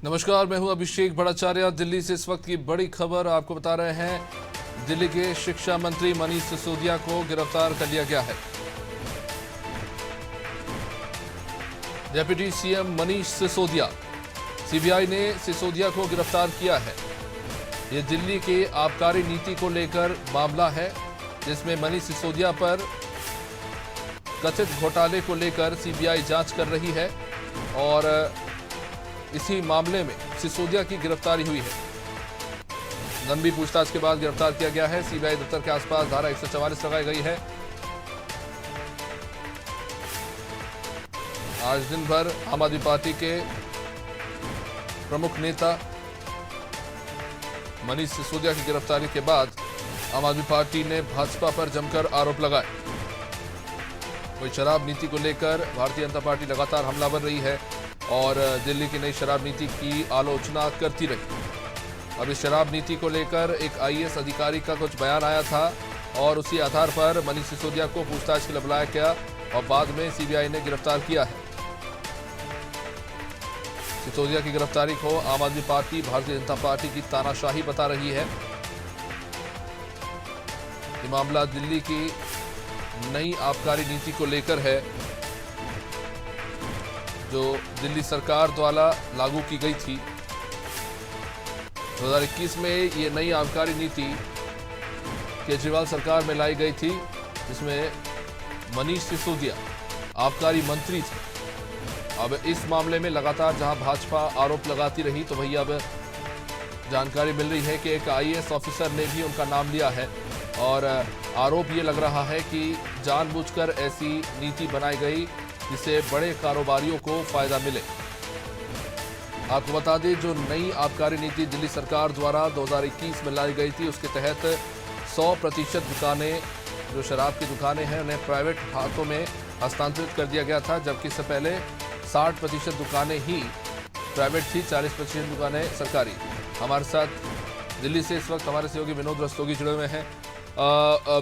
नमस्कार, मैं हूं अभिषेक भट्टाचार्य। दिल्ली से इस वक्त की बड़ी खबर आपको बता रहे हैं। दिल्ली के शिक्षा मंत्री मनीष सिसोदिया को गिरफ्तार कर लिया गया है। Deputy CM Manish Sisodia, CBI ने सिसोदिया को गिरफ्तार किया है। ये दिल्ली के आबकारी नीति को लेकर मामला है, जिसमें मनीष सिसोदिया पर कथित घोटाले को लेकर सीबीआई जांच कर रही है और इसी मामले में सिसोदिया की गिरफ्तारी हुई है। लंबी पूछताछ के बाद गिरफ्तार किया गया है। सीबीआई दफ्तर के आसपास धारा 144 लगाई गई है। आज दिन भर आम आदमी पार्टी के प्रमुख नेता मनीष सिसोदिया की गिरफ्तारी के बाद आम आदमी पार्टी ने भाजपा पर जमकर आरोप लगाए। कोई शराब नीति को लेकर भारतीय जनता पार्टी लगातार हमलावर रही है और दिल्ली की नई शराब नीति की आलोचना करती रही। अब इस शराब नीति को लेकर एक आईएएस अधिकारी का कुछ बयान आया था और उसी आधार पर मनीष सिसोदिया को पूछताछ के लिए बुलाया गया और बाद में सीबीआई ने गिरफ्तार किया है। सिसोदिया की गिरफ्तारी को आम आदमी पार्टी भारतीय जनता पार्टी की तानाशाही बता रही है। ये मामला दिल्ली की नई आबकारी नीति को लेकर है, जो दिल्ली सरकार द्वारा लागू की गई थी। 2021 में ये नई आबकारी नीति केजरीवाल सरकार में लाई गई थी, जिसमें मनीष सिसोदिया आबकारी मंत्री थे। अब इस मामले में लगातार जहां भाजपा आरोप लगाती रही, तो वही अब जानकारी मिल रही है कि एक आईएएस ऑफिसर ने भी उनका नाम लिया है और आरोप ये लग रहा है कि जानबूझकर ऐसी नीति बनाई गई जिससे बड़े कारोबारियों को फायदा मिले। आपको बता दें, जो नई आबकारी नीति दिल्ली सरकार द्वारा 2021 में लाई गई थी, उसके तहत 100% दुकानें, जो शराब की दुकानें हैं, उन्हें प्राइवेट हाथों में हस्तांतरित कर दिया गया था, जबकि इससे पहले 60% दुकानें ही प्राइवेट थी, 40% दुकानें सरकारी। हमारे साथ दिल्ली से इस वक्त हमारे सहयोगी विनोद रस्तोगी जुड़े हुए हैं।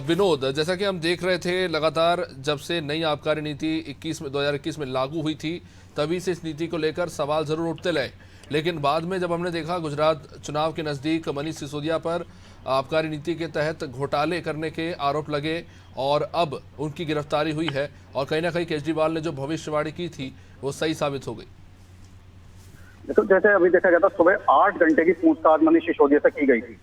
विनोद, जैसा कि हम देख रहे थे, लगातार जब से नई आबकारी नीति 2021 में लागू हुई थी, तभी से इस नीति को लेकर सवाल जरूर उठते रहे, लेकिन बाद में जब हमने देखा गुजरात चुनाव के नज़दीक मनीष सिसोदिया पर आबकारी नीति के तहत घोटाले करने के आरोप लगे और अब उनकी गिरफ्तारी हुई है और कहीं ना कहीं केजरीवाल ने जो भविष्यवाणी की थी वो सही साबित हो गई। देखो, जैसे अभी देखा गया था, सुबह 8 घंटे की पूछताछ मनीष सिसोदिया से की गई थी।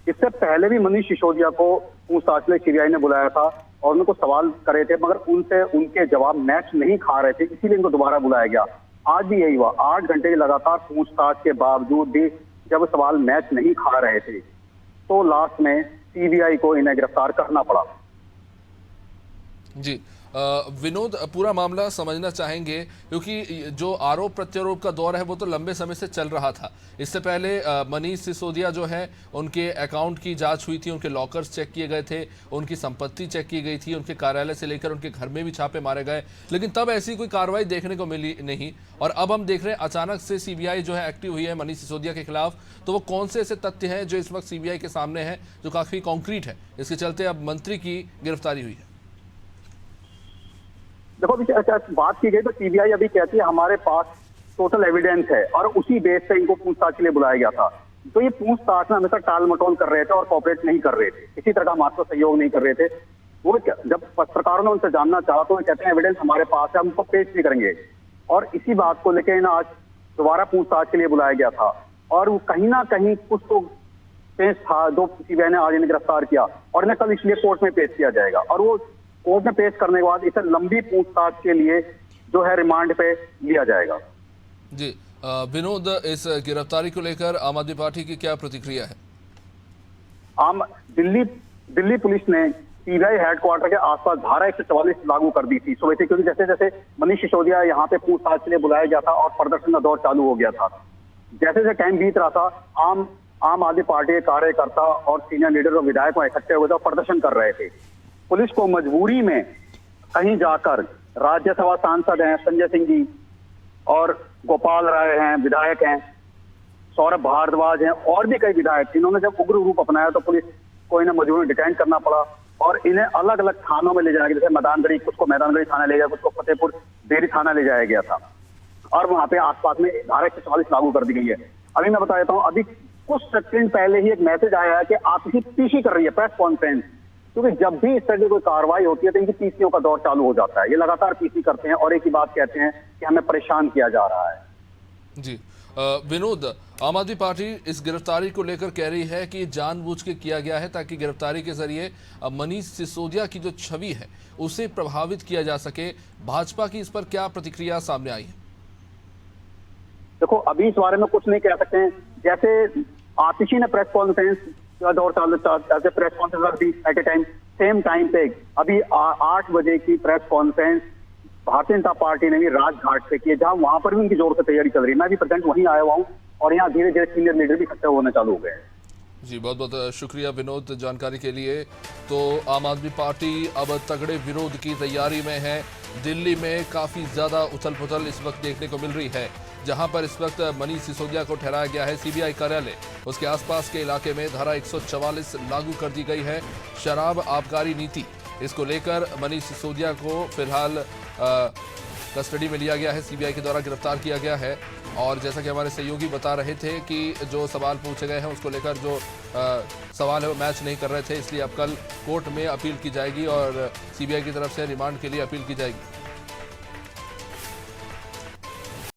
इससे पहले भी मनीष सिसोदिया को पूछताछ के लिए सीबीआई ने बुलाया था और उनको सवाल करे थे, मगर उनसे उनके जवाब मैच नहीं खा रहे थे, इसीलिए इनको दोबारा बुलाया गया। आज भी यही हुआ। 8 घंटे की लगातार पूछताछ के बावजूद भी जब सवाल मैच नहीं खा रहे थे, तो लास्ट में सीबीआई को इन्हें गिरफ्तार करना पड़ा। जी विनोद, पूरा मामला समझना चाहेंगे, क्योंकि जो आरोप प्रत्यारोप का दौर है वो तो लंबे समय से चल रहा था। इससे पहले मनीष सिसोदिया जो है, उनके अकाउंट की जांच हुई थी, उनके लॉकर्स चेक किए गए थे, उनकी संपत्ति चेक की गई थी, उनके कार्यालय से लेकर उनके घर में भी छापे मारे गए, लेकिन तब ऐसी कोई कार्रवाई देखने को मिली नहीं। और अब हम देख रहे हैं अचानक से सीबीआई जो है एक्टिव हुई है मनीष सिसोदिया के खिलाफ। तो वो कौन से ऐसे तथ्य हैं जो इस वक्त सीबीआई के सामने है जो काफी कॉन्क्रीट है, इसके चलते अब मंत्री की गिरफ्तारी हुई है? देखो, अभी बात की गई तो सीबीआई अभी कहती है हमारे पास टोटल एविडेंस है और उसी बेस से इनको पूछताछ के लिए बुलाया गया था। तो ये पूछताछ में हमेशा टाल मटोल कर रहे थे और कॉपरेट नहीं कर रहे थे, किसी तरह का हमारे सहयोग नहीं कर रहे थे। वो जब पत्रकारों ने उनसे जानना चाहा तो वो कहते हैं एविडेंस हमारे पास है, हम उनको पेश भी करेंगे। और इसी बात को लेकर आज दोबारा पूछताछ के लिए बुलाया गया था और वो कहीं ना कहीं कुछ तो पेश था, जो सीबीआई ने आज इन्हें गिरफ्तार किया और इन्हें कल इसलिए कोर्ट में पेश किया जाएगा। और वो कोर्ट में पेश करने के बाद इसे लंबी पूछताछ के लिए जो है रिमांड पे लिया जाएगा। जी विनोद, इस गिरफ्तारी को लेकर आम आदमी पार्टी की क्या प्रतिक्रिया है? दिल्ली पुलिस ने सीबीआई हेडक्वार्टर के आसपास धारा 144 लागू कर दी थी सुबह से, क्योंकि जैसे जैसे मनीष सिसोदिया यहाँ पे पूछताछ के लिए बुलाया गया था और प्रदर्शन का दौर चालू हो गया था, जैसे जैसे टाइम बीत रहा था, आम आदमी पार्टी के कार्यकर्ता और सीनियर लीडर और विधायक इकट्ठे हुए थे और प्रदर्शन कर रहे थे। पुलिस को मजबूरी में कहीं जाकर राज्यसभा सांसद हैं संजय सिंह जी और गोपाल राय हैं, विधायक हैं, सौरभ भारद्वाज हैं और भी कई विधायक, इन्होंने जब उग्र रूप अपनाया तो पुलिस को इन्हें मजबूरी में डिटेन करना पड़ा और इन्हें अलग अलग थानों में ले जाया गया। जैसे मैदानगढ़ी, कुछ को मैदानगढ़ी थाना ले गया, कुछ को फतेहपुर बेरी थाना ले जाया गया था। और वहां पे आसपास में धारा 144 लागू कर दी गई है। अभी मैं बता देता हूँ, अभी कुछ सेकंड पहले ही एक मैसेज आया है कि आप इसी पीसी कर रही है प्रेस कॉन्फ्रेंस, क्योंकि जब भी इस तरह की कोई कार्रवाई होती है तो इनकी पीसीओ का दौर चालू हो जाता है। ये लगातार पीसी करते हैं और एक ही बात कहते हैं कि हमें परेशान किया जा रहा है। जी विनोद, आम आदमी पार्टी इस गिरफ्तारी को लेकर कह रही है कि जानबूझ के किया गया है ताकि गिरफ्तारी के जरिए मनीष सिसोदिया की जो छवि है उसे प्रभावित किया जा सके। भाजपा की इस पर क्या प्रतिक्रिया सामने आई है? देखो, अभी इस बारे में कुछ नहीं कह सकते हैं। जैसे आतिशी ने प्रेस कॉन्फ्रेंस का दौर चालू, जैसे प्रेस कॉन्फ्रेंस थी at a time, same time पे अभी 8 बजे की press conference Bharatiya Janata party ने भी राजघाट से की है, जहां वहां पर भी उनकी जोर से तैयारी चल रही है। मैं भी प्रेजेंट वहीं आया हुआ हूं और यहाँ धीरे धीरे सीनियर लीडर भी इकट्ठे होने चालू हो गए हैं। जी बहुत बहुत शुक्रिया विनोद जानकारी के लिए। तो आम आदमी पार्टी अब तगड़े विरोध की तैयारी में है। दिल्ली में काफी ज्यादा उथल पुथल इस वक्त देखने को मिल रही है, जहां पर इस वक्त मनीष सिसोदिया को ठहराया गया है सीबीआई कार्यालय। उसके आसपास के इलाके में धारा 144 लागू कर दी गई है, शराब आबकारी नीति। इसको लेकर मनीष सिसोदिया को फिलहाल कस्टडी में लिया गया है, सीबीआई के द्वारा गिरफ्तार किया गया है। और जैसा कि हमारे सहयोगी बता रहे थे कि जो सवाल पूछे गए हैं उसको लेकर जो सवाल है वो मैच नहीं कर रहे थे, इसलिए अब कल कोर्ट में अपील की जाएगी और सीबीआई की तरफ से रिमांड के लिए अपील की जाएगी।